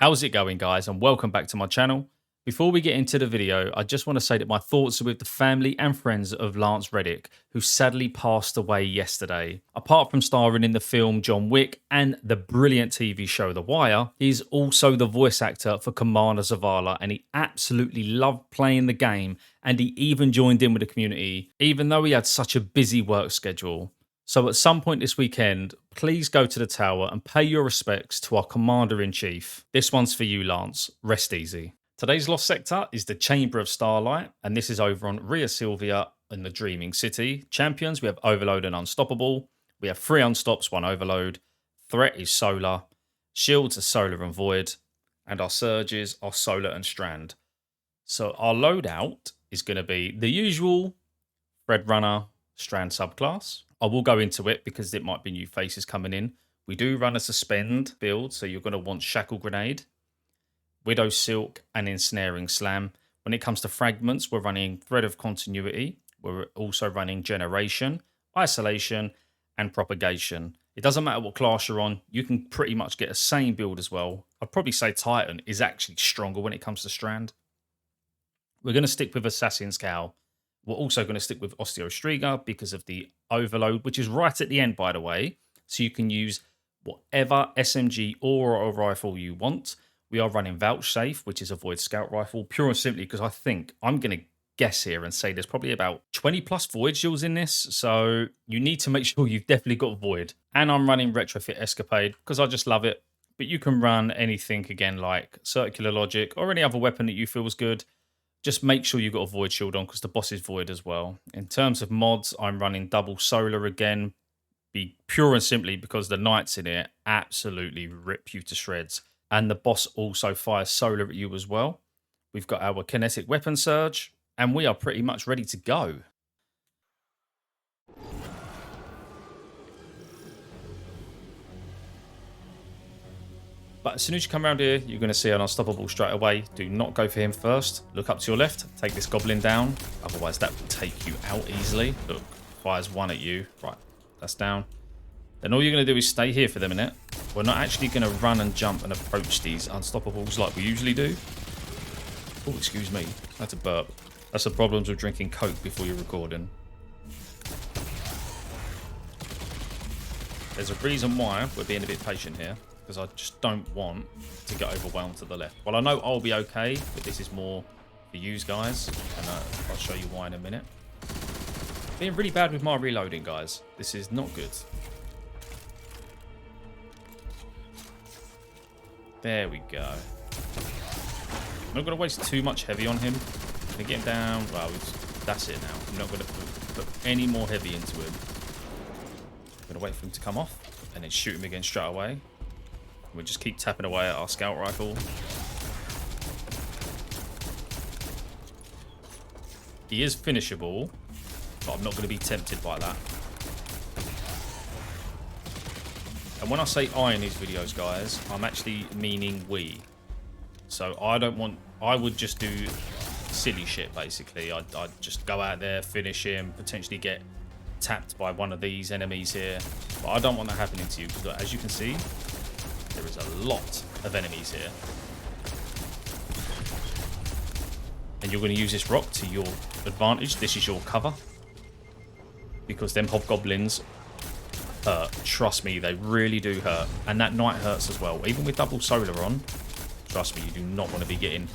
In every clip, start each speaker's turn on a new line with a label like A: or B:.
A: How's it going, guys, and welcome back to my channel. Before we get into the video, I just want to say that my thoughts are with the family and friends of Lance Reddick, who sadly passed away yesterday. Apart from starring in the film John Wick and the brilliant TV show The Wire, he's also the voice actor for Commander Zavala, and he absolutely loved playing the game, and he even joined in with the community, even though he had such a busy work schedule. So at some point this weekend, please go to the tower and pay your respects to our Commander-in-Chief. This one's for you, Lance. Rest easy. Today's Lost Sector is the Chamber of Starlight, and this is over on Rhea Silvia in the Dreaming City. Champions, we have Overload and Unstoppable. We have 3 Unstops, 1 Overload. Threat is Solar. Shields are Solar and Void. And our Surges are Solar and Strand. So our loadout is going to be the usual Thread Runner Strand subclass. I will go into it because it might be new faces coming in. We do run a Suspend build, so you're going to want Shackle Grenade, Widow Silk, and Ensnaring Slam. When it comes to fragments, we're running Thread of Continuity. We're also running Generation, Isolation, and Propagation. It doesn't matter what class you're on. You can pretty much get the same build as well. I'd probably say Titan is actually stronger when it comes to Strand. We're going to stick with Assassin's Cowl. We're also going to stick with Osteostriga because of the Overload, which is right at the end, by the way. So you can use whatever SMG or rifle you want. We are running Vouchsafe, which is a Void Scout rifle, pure and simply because I think I'm going to guess here and say there's probably about 20 plus Void shields in this. So you need to make sure you've definitely got Void. And I'm running Retrofit Escapade because I just love it. But you can run anything again like Circular Logic or any other weapon that you feel is good. Just make sure you've got a Void shield on because the boss is Void as well. In terms of mods, I'm running double Solar again. Be pure and simply because the knights in it absolutely rip you to shreds. And the boss also fires Solar at you as well. We've got our Kinetic Weapon Surge. And we are pretty much ready to go. But as soon as you come around here, you're going to see an Unstoppable straight away. Do not go for him first. Look up to your left. Take this Goblin down. Otherwise, that will take you out easily. Look, fires 1 at you. Right, that's down. Then all you're going to do is stay here for the minute. We're not actually going to run and jump and approach these Unstoppables like we usually do. Oh, excuse me. That's a burp. That's the problems with drinking Coke before you're recording. There's a reason why we're being a bit patient here. Because I just don't want to get overwhelmed to the left. Well, I know I'll be okay, but this is more for you guys, and I'll show you why in a minute. Being really bad with my reloading, guys. This is not good. There we go. I'm not going to waste too much heavy on him. I'm going to get him down. Well, that's it now. I'm not going to put any more heavy into him. I'm going to wait for him to come off and then shoot him again straight away. We'll just keep tapping away at our scout rifle. He is finishable, but I'm not going to be tempted by that. And when I say I in these videos, guys, I'm actually meaning we. So I would just do silly shit, basically. I'd just go out there, finish him, potentially get tapped by one of these enemies here. But I don't want that happening to you, because as you can see, there is a lot of enemies here. And you're going to use this rock to your advantage. This is your cover. Because them hobgoblins hurt. Trust me, they really do hurt. And that knight hurts as well. Even with double solar on, trust me, you do not want to be getting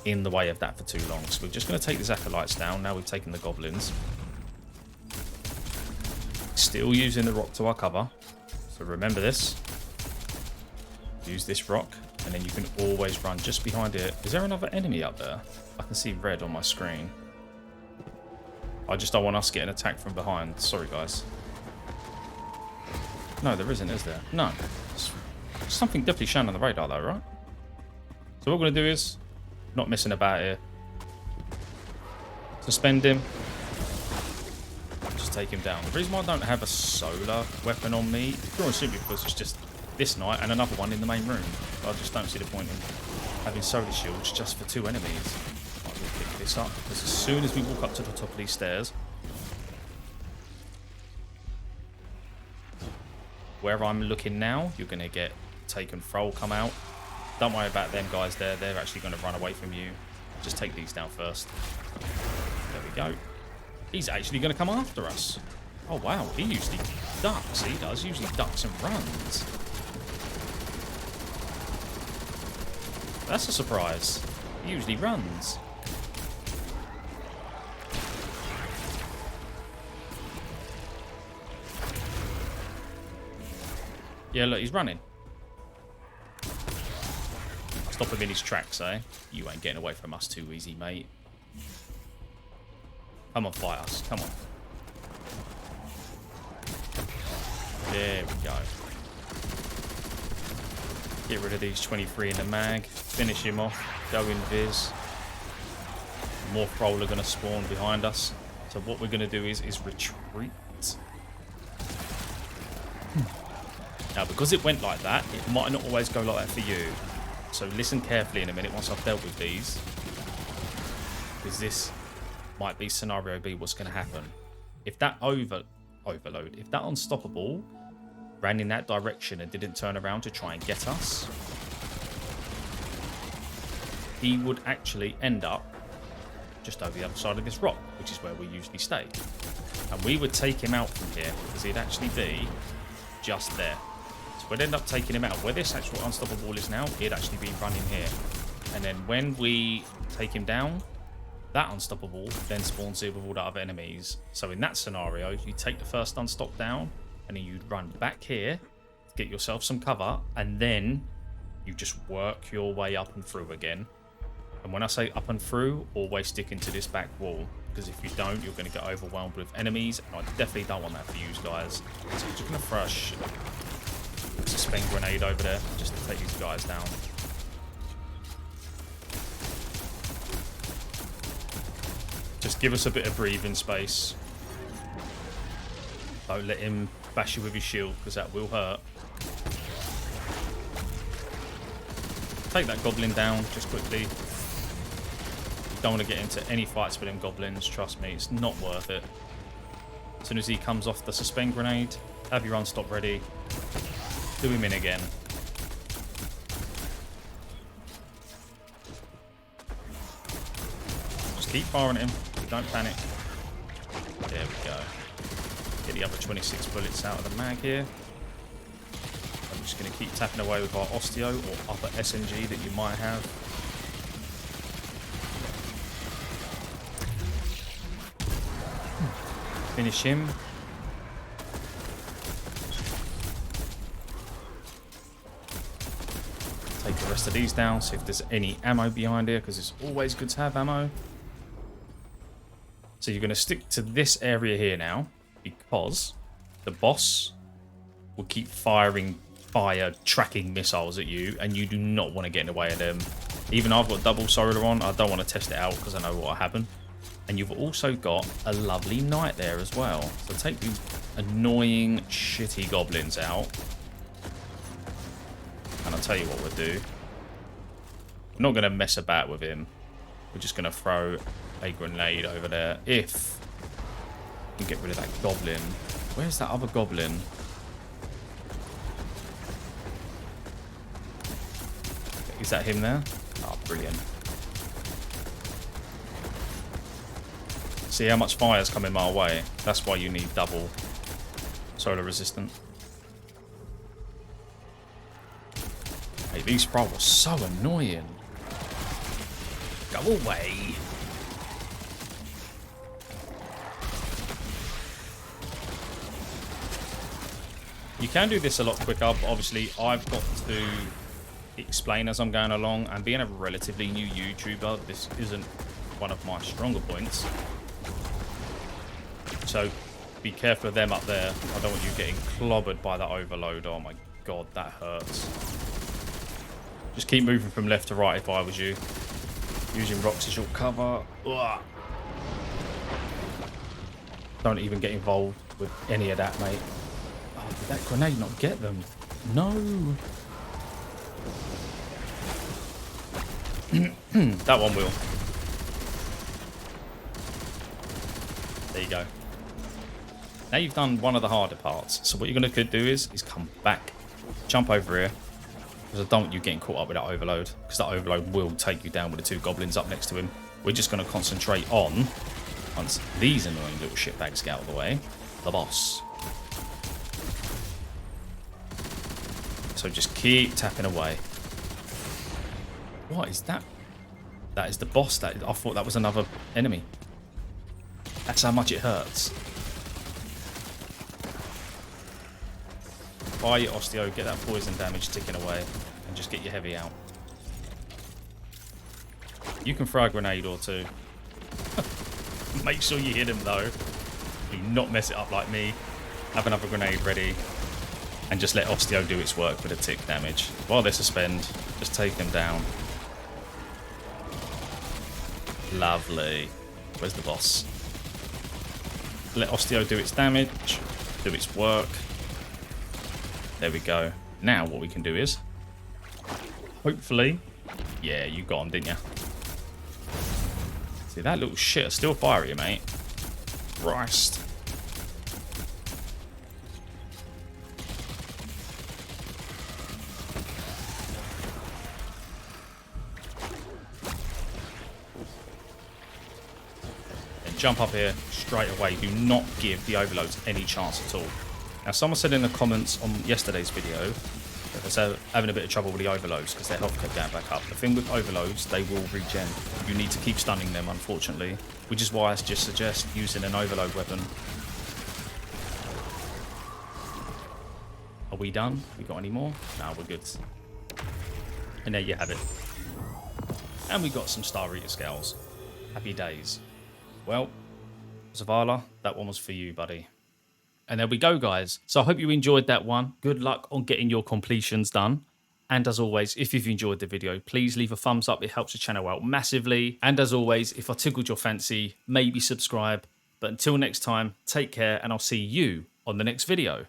A: in the way of that for too long. So we're just going to take the acolytes down. Now we've taken the goblins. Still using the rock to our cover. So remember this. Use this rock, and then you can always run just behind it. Is there another enemy up there? I can see red on my screen. I just don't want us getting attacked from behind. Sorry, guys. No, there isn't, is there? No. Something definitely shown on the radar, though, right? So what we're going to do is, not messing about here. Suspend him. Just take him down. The reason why I don't have a solar weapon on me is pure and simply because it's just this knight and another one in the main room. I just don't see the point in having solar shields just for 2 enemies. I will pick this up because as soon as we walk up to the top of these stairs, where I'm looking now, you're going to get Taken Thrall come out. Don't worry about them guys there. They're actually going to run away from you. Just take these down first. There we go. He's actually going to come after us. Oh, wow. He usually ducks. He does. Usually ducks and runs. That's a surprise. He usually runs. Yeah, look, he's running. Stop him in his tracks, eh? You ain't getting away from us too easy, mate. Come on, fight us. Come on. There we go. Get rid of these 23 in the mag. Finish him off. Go in Viz. More Thrall are going to spawn behind us. So what we're going to do is retreat. Now, because it went like that, it might not always go like that for you. So listen carefully in a minute once I've dealt with these. Because this might be scenario B, what's going to happen. If that overload, if that unstoppable ran in that direction and didn't turn around to try and get us, he would actually end up just over the other side of this rock, which is where we usually stay. And we would take him out from here because he'd actually be just there. So we'd end up taking him out. Where this actual unstoppable is now, he'd actually be running here. And then when we take him down, that unstoppable then spawns here with all the other enemies. So in that scenario, you take the first unstop down, and then you'd run back here to get yourself some cover, and then you just work your way up and through again. And when I say up and through, always stick into this back wall, because if you don't, you're going to get overwhelmed with enemies, and I definitely don't want that for you guys. So I'm just going to throw a suspend grenade over there just to take these guys down. Just give us a bit of breathing space. Don't let him bash you with his shield, because that will hurt. Take that goblin down just quickly. You don't want to get into any fights with them goblins, trust me, it's not worth it. As soon as he comes off the suspend grenade, have your unstop ready. Do him in again. Just keep firing at him. Don't panic. There we go. Get the other 26 bullets out of the mag here. I'm just going to keep tapping away with our Osteo or upper SMG that you might have. Finish him. Take the rest of these down, see if there's any ammo behind here, because it's always good to have ammo. So you're going to stick to this area here now, because the boss will keep firing fire tracking missiles at you, and you do not want to get in the way of them. Even I've got double solar on, I don't want to test it out because I know what will happen. And you've also got a lovely knight there as well. So take these annoying, shitty goblins out. And I'll tell you what we'll do. We're not going to mess about with him. We're just going to throw a grenade over there. If we can get rid of that goblin. Where's that other goblin? Is that him there? Oh, brilliant. See how much fire's coming my way? That's why you need double solar resistant. Hey, these Thrall were so annoying. Go away. You can do this a lot quicker, but obviously I've got to explain as I'm going along, and being a relatively new YouTuber, this isn't one of my stronger points. So be careful of them up there. I don't want you getting clobbered by that overload. Oh my god, that hurts. Just keep moving from left to right if I was you. Using rocks as your cover. Ugh. Don't even get involved with any of that, mate. Oh, did that grenade not get them? No. That one will. There you go. Now you've done one of the harder parts. So what you're going to do is come back, jump over here, Because I don't want you getting caught up with that overload. Because that overload will take you down with the 2 goblins up next to him. We're just going to concentrate on, once these annoying little shitbags get out of the way, the boss. So just keep tapping away. What is that? That is the boss. I thought that was another enemy. That's how much it hurts. Fire your osteo, get that poison damage ticking away, and just get your heavy out. You can throw a grenade or 2. Make sure you hit him though. Do not mess it up like me. Have another grenade ready. And just let osteo do its work with a tick damage. While they suspend, just take them down. Lovely. Where's the boss? Let osteo do its damage, do its work. There we go. Now what we can do is, hopefully, yeah, you got him, didn't you? See, that little shit is still fiery, mate. Christ. Jump up here straight away. Do not give the overloads any chance at all. Now, someone said in the comments on yesterday's video that they're having a bit of trouble with the overloads because their health kept going back up. The thing with overloads, they will regen. You need to keep stunning them, unfortunately, which is why I just suggest using an overload weapon. Are we done? We got any more? No, we're good. And there you have it. And we got some Star Eater scales. Happy days. Well, Zavala, that one was for you, buddy. And there we go, guys. So I hope you enjoyed that one. Good luck on getting your completions done. And as always, if you've enjoyed the video, please leave a thumbs up. It helps the channel out massively. And as always, if I tickled your fancy, maybe subscribe. But until next time, take care, and I'll see you on the next video.